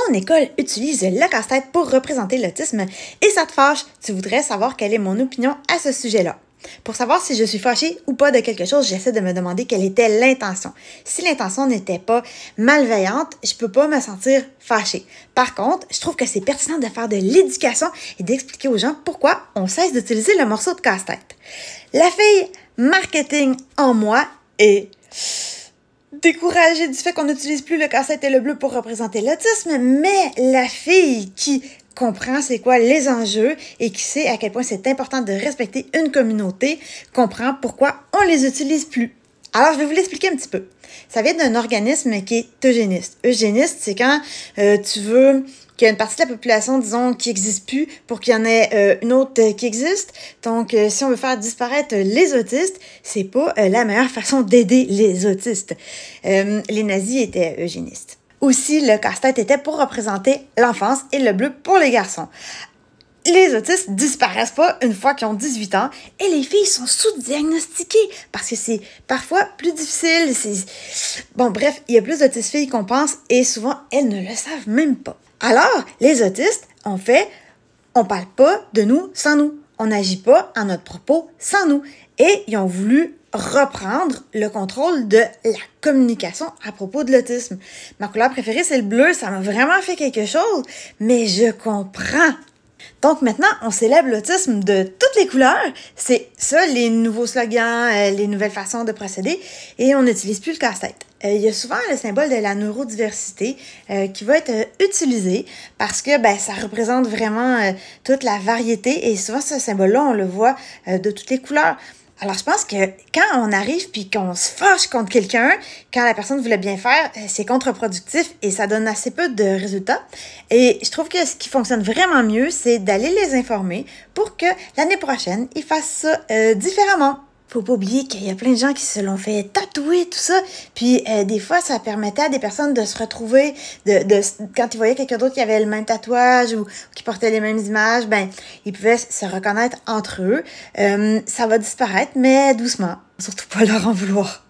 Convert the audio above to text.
Ton école utilise le casse-tête pour représenter l'autisme et ça te fâche. Tu voudrais savoir quelle est mon opinion à ce sujet-là. Pour savoir si je suis fâchée ou pas de quelque chose, j'essaie de me demander quelle était l'intention. Si l'intention n'était pas malveillante, je peux pas me sentir fâchée. Par contre, je trouve que c'est pertinent de faire de l'éducation et d'expliquer aux gens pourquoi on cesse d'utiliser le morceau de casse-tête. La fille marketing en moi est découragée du fait qu'on n'utilise plus le casse-tête et le bleu pour représenter l'autisme, mais la fille qui comprend c'est quoi les enjeux et qui sait à quel point c'est important de respecter une communauté, comprend pourquoi on les utilise plus. Alors, je vais vous l'expliquer un petit peu. Ça vient d'un organisme qui est eugéniste. Eugéniste, c'est quand tu veux qu'il y ait une partie de la population, disons, qui n'existe plus pour qu'il y en ait une autre qui existe. Donc, si on veut faire disparaître les autistes, c'est pas la meilleure façon d'aider les autistes. Les nazis étaient eugénistes. Aussi, le casse-tête était pour représenter l'enfance et le bleu pour les garçons. Les autistes disparaissent pas une fois qu'ils ont 18 ans et les filles sont sous-diagnostiquées parce que c'est parfois plus difficile. Bon, bref, il y a plus d'autistes filles qu'on pense et souvent, elles ne le savent même pas. Alors, les autistes, on parle pas de nous sans nous. On n'agit pas à notre propos sans nous. Et ils ont voulu reprendre le contrôle de la communication à propos de l'autisme. Ma couleur préférée, c'est le bleu. Ça m'a vraiment fait quelque chose, mais je comprends. Donc maintenant, on célèbre l'autisme de toutes les couleurs. C'est ça, les nouveaux slogans, les nouvelles façons de procéder. Et on n'utilise plus le casse-tête. Il y a souvent le symbole de la neurodiversité qui va être utilisé parce que ça représente vraiment toute la variété. Et souvent, ce symbole-là, on le voit de toutes les couleurs. Alors, je pense que quand on arrive puis qu'on se fâche contre quelqu'un, quand la personne voulait bien faire, c'est contre-productif et ça donne assez peu de résultats. Et je trouve que ce qui fonctionne vraiment mieux, c'est d'aller les informer pour que l'année prochaine, ils fassent ça différemment. Faut pas oublier qu'il y a plein de gens qui se l'ont fait tatouer, tout ça. Puis des fois, ça permettait à des personnes de se retrouver, quand ils voyaient quelqu'un d'autre qui avait le même tatouage ou qui portait les mêmes images, ils pouvaient se reconnaître entre eux. Ça va disparaître, mais doucement. Surtout pas leur en vouloir.